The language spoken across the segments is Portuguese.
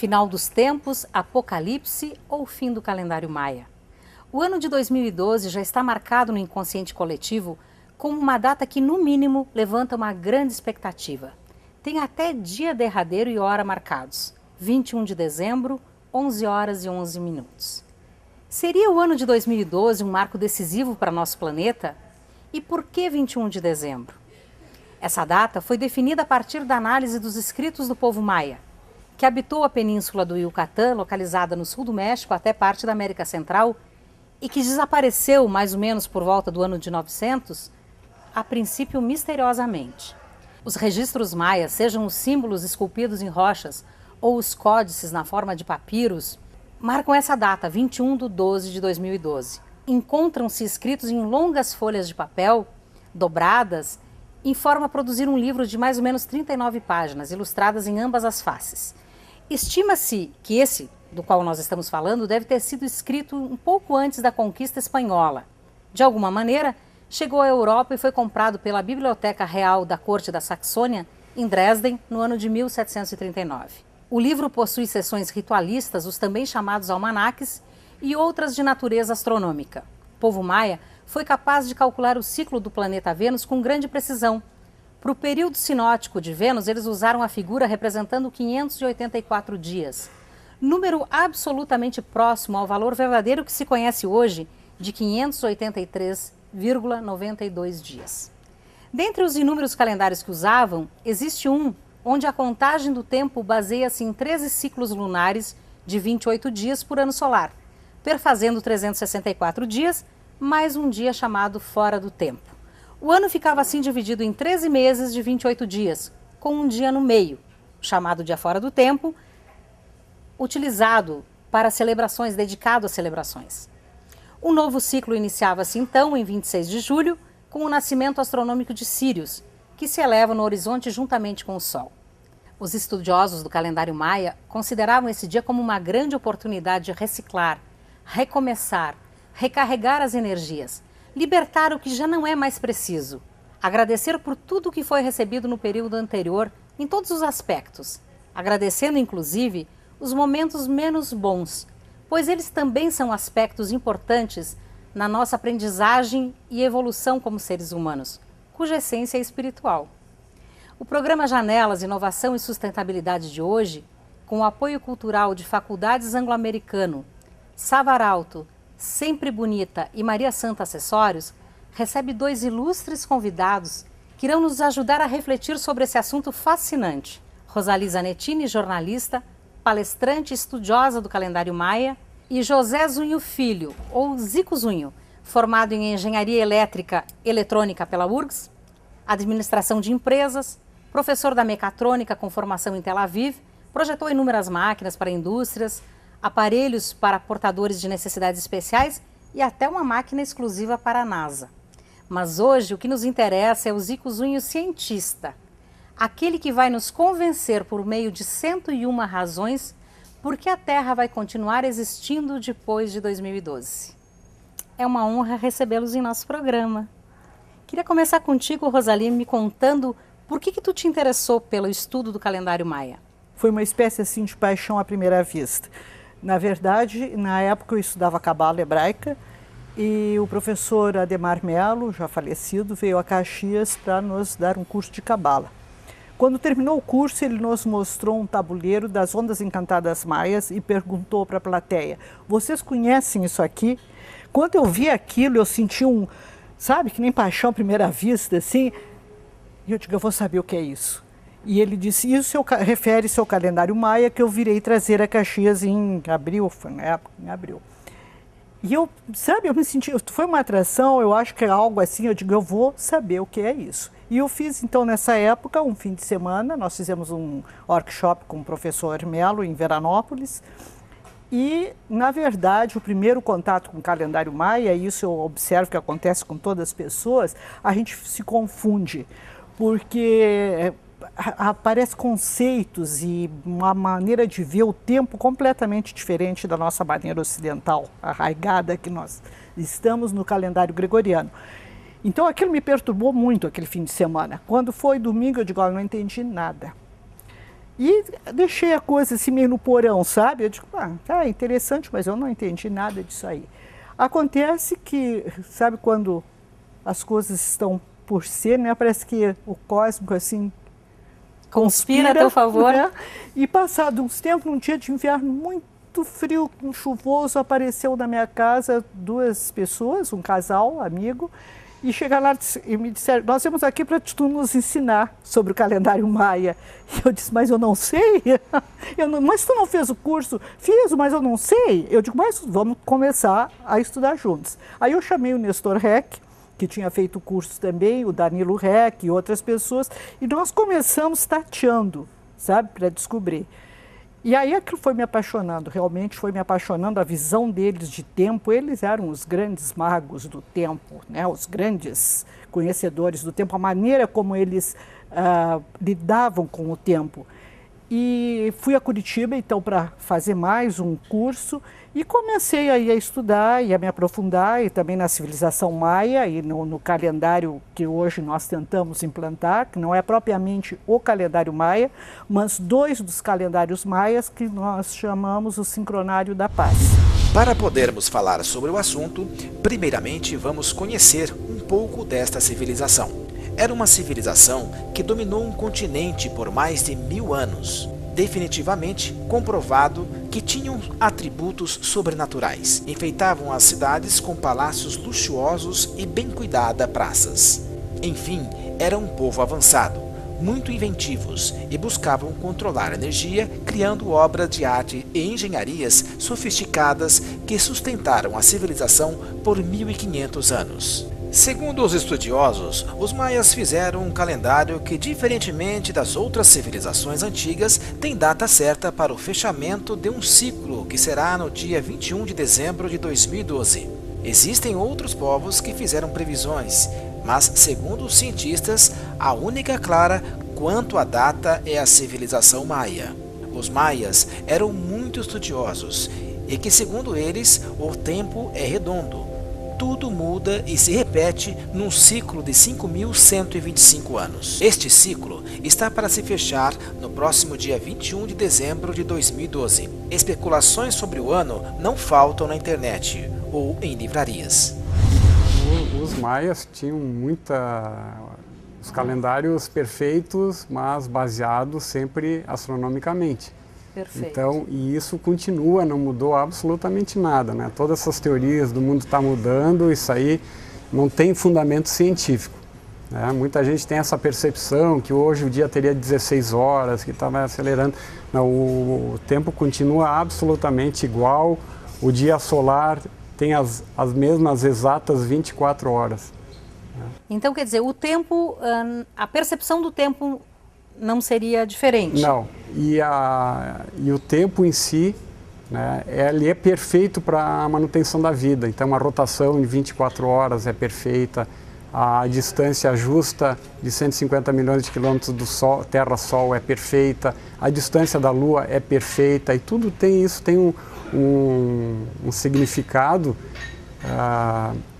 Final dos tempos, apocalipse ou fim do calendário maia? O ano de 2012 já está marcado no inconsciente coletivo como uma data que, no mínimo, levanta uma grande expectativa. Tem até dia derradeiro e hora marcados, 21 de dezembro, 11 horas e 11 minutos. Seria o ano de 2012 um marco decisivo para nosso planeta? E por que 21 de dezembro? Essa data foi definida a partir da análise dos escritos do povo maia, que habitou a península do Yucatán, localizada no sul do México até parte da América Central, e que desapareceu mais ou menos por volta do ano de 900, a princípio misteriosamente. Os registros maias, sejam os símbolos esculpidos em rochas ou os códices na forma de papiros, marcam essa data, 21 de 12 de 2012. Encontram-se escritos em longas folhas de papel, dobradas, em forma a produzir um livro de mais ou menos 39 páginas, ilustradas em ambas as faces. Estima-se que esse, do qual nós estamos falando, deve ter sido escrito um pouco antes da conquista espanhola. De alguma maneira, chegou à Europa e foi comprado pela Biblioteca Real da Corte da Saxônia, em Dresden, no ano de 1739. O livro possui seções ritualistas, os também chamados almanaques, e outras de natureza astronômica. O povo maia foi capaz de calcular o ciclo do planeta Vênus com grande precisão. Para o período sinótico de Vênus, eles usaram a figura representando 584 dias, número absolutamente próximo ao valor verdadeiro que se conhece hoje de 583,92 dias. Dentre os inúmeros calendários que usavam, existe um onde a contagem do tempo baseia-se em 13 ciclos lunares de 28 dias por ano solar, perfazendo 364 dias, mais um dia chamado fora do tempo. O ano ficava assim dividido em 13 meses de 28 dias, com um dia no meio, chamado dia fora do tempo, utilizado para celebrações, dedicado a celebrações. O novo ciclo iniciava-se então em 26 de julho, com o nascimento astronômico de Sírius, que se eleva no horizonte juntamente com o Sol. Os estudiosos do calendário maia consideravam esse dia como uma grande oportunidade de reciclar, recomeçar, recarregar as energias, libertar o que já não é mais preciso, agradecer por tudo o que foi recebido no período anterior, em todos os aspectos, agradecendo inclusive os momentos menos bons, pois eles também são aspectos importantes na nossa aprendizagem e evolução como seres humanos, cuja essência é espiritual. O programa Janelas, Inovação e Sustentabilidade de hoje, com o apoio cultural de Faculdades Anglo-Americano, Savaralto, Sempre Bonita e Maria Santa Acessórios, recebe dois ilustres convidados que irão nos ajudar a refletir sobre esse assunto fascinante. Rosalí Zanettini, jornalista, palestrante e estudiosa do calendário maia, e José Zunho Filho, ou Zico Zunho, formado em Engenharia Elétrica Eletrônica pela URGS, Administração de Empresas, professor da Mecatrônica com formação em Tel Aviv, projetou inúmeras máquinas para indústrias, aparelhos para portadores de necessidades especiais e até uma máquina exclusiva para a NASA. Mas hoje o que nos interessa é o Zico Zunho cientista, aquele que vai nos convencer por meio de 101 razões por que a Terra vai continuar existindo depois de 2012. É uma honra recebê-los em nosso programa. Queria começar contigo, Rosalí, me contando por que tu te interessou pelo estudo do calendário maia. Foi uma espécie assim de paixão à primeira vista. Na verdade, na época eu estudava cabala hebraica e o professor Ademar Mello, já falecido, veio a Caxias para nos dar um curso de cabala. Quando terminou o curso, ele nos mostrou um tabuleiro das ondas encantadas maias e perguntou para a plateia: vocês conhecem isso aqui? Quando eu vi aquilo, eu senti sabe, que nem paixão à primeira vista, assim, e eu digo, eu vou saber o que é isso. E ele disse, isso refere-se ao calendário maia que eu virei trazer a Caxias em abril, foi na época, em abril. E eu me senti, foi uma atração, eu acho que é algo assim, eu digo, eu vou saber o que é isso. E eu fiz, então, nessa época, um fim de semana, nós fizemos um workshop com o professor Mello em Veranópolis. E, na verdade, o primeiro contato com o calendário maia, e isso eu observo que acontece com todas as pessoas, a gente se confunde, porque aparecem conceitos e uma maneira de ver o tempo completamente diferente da nossa maneira ocidental, arraigada que nós estamos no calendário gregoriano. Então aquilo me perturbou muito, aquele fim de semana. Quando foi domingo, eu digo, olha, não entendi nada. E deixei a coisa assim meio no porão, sabe? Eu digo, tá interessante, mas eu não entendi nada disso aí. Acontece que, sabe quando as coisas estão por ser, né? Parece que o cósmico, assim, conspira a teu favor. Né? E passado uns tempos, num dia de inverno muito frio, chuvoso, apareceu na minha casa 2 pessoas, um casal, amigo, e chegaram lá e me disseram, nós viemos aqui para tu nos ensinar sobre o calendário maia. E eu disse, mas eu não sei. Mas tu não fez o curso? Fiz, mas eu não sei. Eu digo, mas vamos começar a estudar juntos. Aí eu chamei o Nestor Reck, que tinha feito o curso também, o Danilo Reck e outras pessoas, e nós começamos tateando, sabe, para descobrir. E aí aquilo foi me apaixonando, realmente foi me apaixonando, a visão deles de tempo. Eles eram os grandes magos do tempo, né? Os grandes conhecedores do tempo, a maneira como eles lidavam com o tempo. E fui a Curitiba, então, para fazer mais um curso e comecei aí a estudar e a me aprofundar e também na civilização maia e no calendário que hoje nós tentamos implantar, que não é propriamente o calendário maia, mas 2 dos calendários maias que nós chamamos o sincronário da paz. Para podermos falar sobre o assunto, primeiramente vamos conhecer um pouco desta civilização. Era uma civilização que dominou um continente por mais de 1000 anos. Definitivamente comprovado que tinham atributos sobrenaturais. Enfeitavam as cidades com palácios luxuosos e bem cuidadas praças. Enfim, era um povo avançado, muito inventivos e buscavam controlar a energia, criando obras de arte e engenharias sofisticadas que sustentaram a civilização por 1500 anos. Segundo os estudiosos, os maias fizeram um calendário que, diferentemente das outras civilizações antigas, tem data certa para o fechamento de um ciclo que será no dia 21 de dezembro de 2012. Existem outros povos que fizeram previsões, mas, segundo os cientistas, a única clara quanto à data é a civilização maia. Os maias eram muito estudiosos e que, segundo eles, o tempo é redondo. Tudo muda e se repete num ciclo de 5.125 anos. Este ciclo está para se fechar no próximo dia 21 de dezembro de 2012. Especulações sobre o ano não faltam na internet ou em livrarias. Os maias tinham os calendários perfeitos, mas baseados sempre astronomicamente. Perfeito. Então, e isso continua, não mudou absolutamente nada, né? Todas essas teorias do mundo está mudando, isso aí não tem fundamento científico, né? Muita gente tem essa percepção que hoje o dia teria 16 horas, que estava acelerando. Não, o tempo continua absolutamente igual, o dia solar tem as mesmas exatas 24 horas. Então, quer dizer, o tempo, a percepção do tempo não seria diferente? Não, e o tempo em si, né, ele é perfeito para a manutenção da vida. Então, uma rotação de 24 horas é perfeita, a distância justa de 150 milhões de quilômetros do Sol, Terra-Sol é perfeita, a distância da Lua é perfeita, e tudo tem isso, tem um significado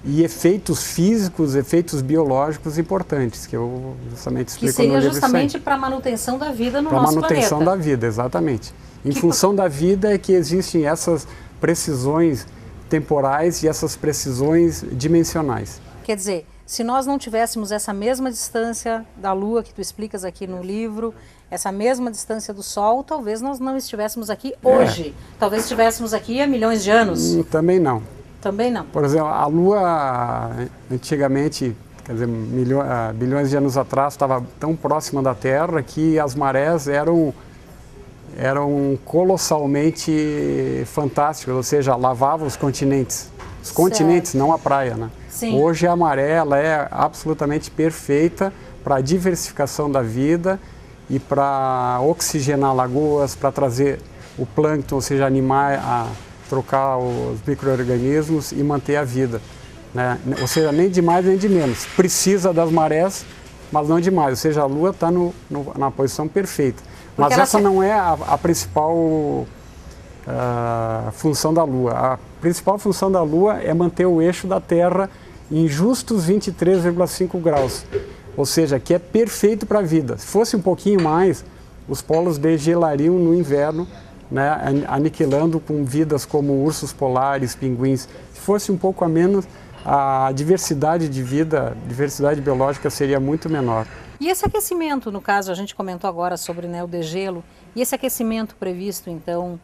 e efeitos físicos, efeitos biológicos importantes, que eu justamente explico no livro. Que seria justamente para a manutenção da vida no nosso planeta. Para a manutenção da vida, exatamente. Em função da vida é que existem essas precisões temporais e essas precisões dimensionais. Quer dizer, se nós não tivéssemos essa mesma distância da Lua, que tu explicas aqui no livro, essa mesma distância do Sol, talvez nós não estivéssemos aqui hoje. Talvez estivéssemos aqui há milhões de anos. Também não. Também não. Por exemplo, a Lua, antigamente, quer dizer, bilhões de anos atrás, estava tão próxima da Terra que as marés eram colossalmente fantásticas, ou seja, lavavam os continentes. Os continentes, não a praia, né? Sim. Hoje a maré ela é absolutamente perfeita para a diversificação da vida e para oxigenar lagoas, para trazer o plâncton, ou seja, animar trocar os micro-organismos e manter a vida, né? Ou seja, nem de mais nem de menos. Precisa das marés, mas não demais. Ou seja, a Lua está na posição perfeita. Mas essa não é a principal função da Lua. A principal função da Lua é manter o eixo da Terra em justos 23,5 graus. Ou seja, que é perfeito para a vida. Se fosse um pouquinho mais, os polos degelariam no inverno, né, aniquilando com vidas como ursos polares, pinguins. Se fosse um pouco a menos, a diversidade de vida, diversidade biológica seria muito menor. E esse aquecimento, no caso, a gente comentou agora sobre, né, o degelo, e esse aquecimento previsto, então,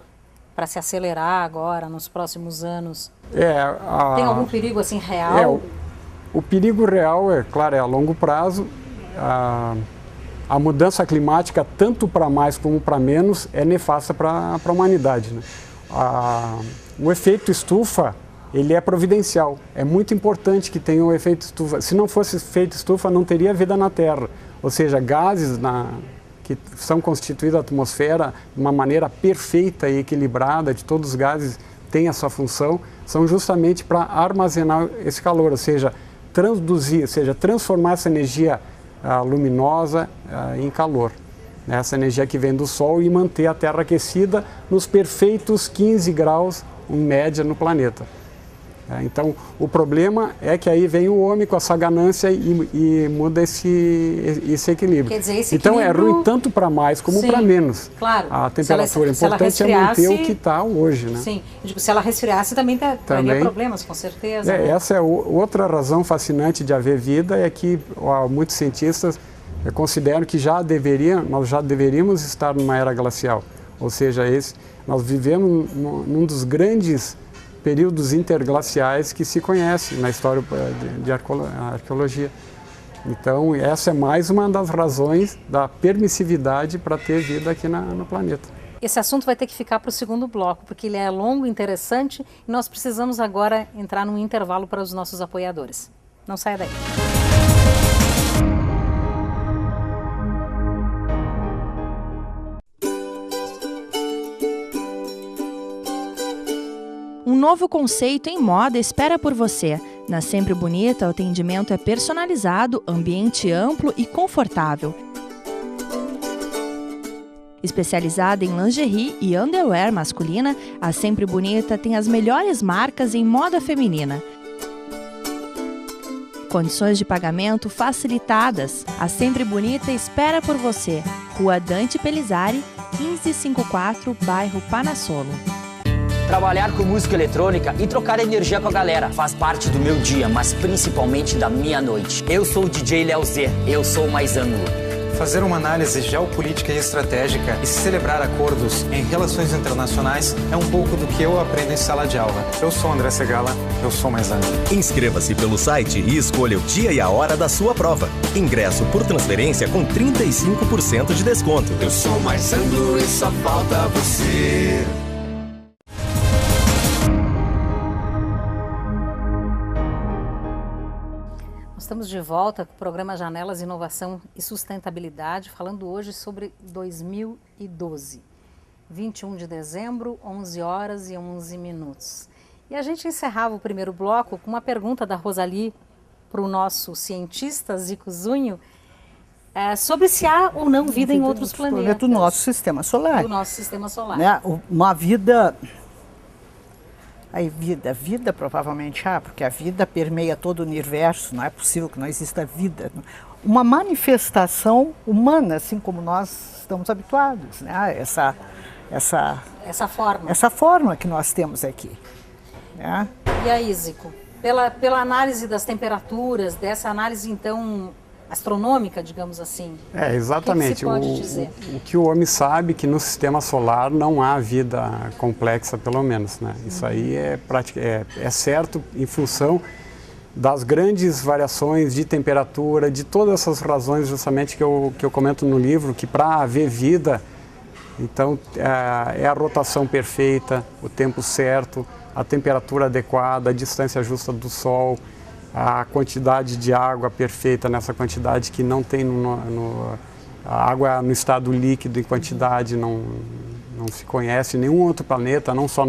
para se acelerar agora, nos próximos anos, tem algum perigo assim real? O perigo real, claro, é a longo prazo. A mudança climática, tanto para mais como para menos, é nefasta para a humanidade, né? O efeito estufa, ele é providencial. É muito importante que tenha o efeito estufa. Se não fosse efeito estufa, não teria vida na Terra. Ou seja, gases que são constituídos da atmosfera de uma maneira perfeita e equilibrada, de todos os gases têm a sua função, são justamente para armazenar esse calor, ou seja, transformar essa energia luminosa em calor. Essa energia que vem do Sol e manter a Terra aquecida nos perfeitos 15 graus em média no planeta. Então, o problema é que aí vem o homem com essa ganância e muda esse equilíbrio. Quer dizer, esse então, equilíbrio... é ruim tanto para mais como para menos. Claro. A temperatura importante é manter o que está hoje, né? Sim. Eu digo, se ela resfriasse, também teria problemas, com certeza. Né? Essa é outra razão fascinante de haver vida, é que muitos cientistas consideram que nós já deveríamos estar numa era glacial. Ou seja, nós vivemos num dos grandes períodos interglaciais que se conhece na história de arqueologia. Então, essa é mais uma das razões da permissividade para ter vida aqui no planeta. Esse assunto vai ter que ficar para o segundo bloco, porque ele é longo, interessante, e nós precisamos agora entrar num intervalo para os nossos apoiadores. Não saia daí. Um novo conceito em moda espera por você. Na Sempre Bonita, o atendimento é personalizado, ambiente amplo e confortável. Especializada em lingerie e underwear masculina, a Sempre Bonita tem as melhores marcas em moda feminina. Condições de pagamento facilitadas. A Sempre Bonita espera por você. Rua Dante Pelizari, 1554, bairro Panassolo. Trabalhar com música eletrônica e trocar energia com a galera faz parte do meu dia, mas principalmente da minha noite. Eu sou o DJ Léo Z, eu sou mais ângulo. Fazer uma análise geopolítica e estratégica e celebrar acordos em relações internacionais é um pouco do que eu aprendo em sala de aula. Eu sou André Segala, eu sou mais ângulo. Inscreva-se pelo site e escolha o dia e a hora da sua prova. Ingresso por transferência com 35% de desconto. Eu sou mais ângulo e só falta você. Estamos de volta com o programa Janelas, Inovação e Sustentabilidade, falando hoje sobre 2012. 21 de dezembro, 11 horas e 11 minutos. E a gente encerrava o primeiro bloco com uma pergunta da Rosali para o nosso cientista Zico Zunho, sobre se há ou não vida em outros planetas. Do nosso sistema solar. Do nosso sistema solar. Né? Uma vida... Aí vida provavelmente há, porque a vida permeia todo o universo, não é possível que não exista vida. Uma manifestação humana, assim como nós estamos habituados, né? Essa forma que nós temos aqui. Né? E aí, Zico, pela análise das temperaturas, dessa análise então astronômica, digamos assim. Exatamente. O que se pode dizer? O que o homem sabe que no sistema solar não há vida complexa, pelo menos, né? Isso aí é certo em função das grandes variações de temperatura, de todas essas razões justamente que eu comento no livro, que para haver vida, então é a rotação perfeita, o tempo certo, a temperatura adequada, a distância justa do Sol, a quantidade de água perfeita nessa quantidade que não tem a água no estado líquido em quantidade, não se conhece em nenhum outro planeta, não só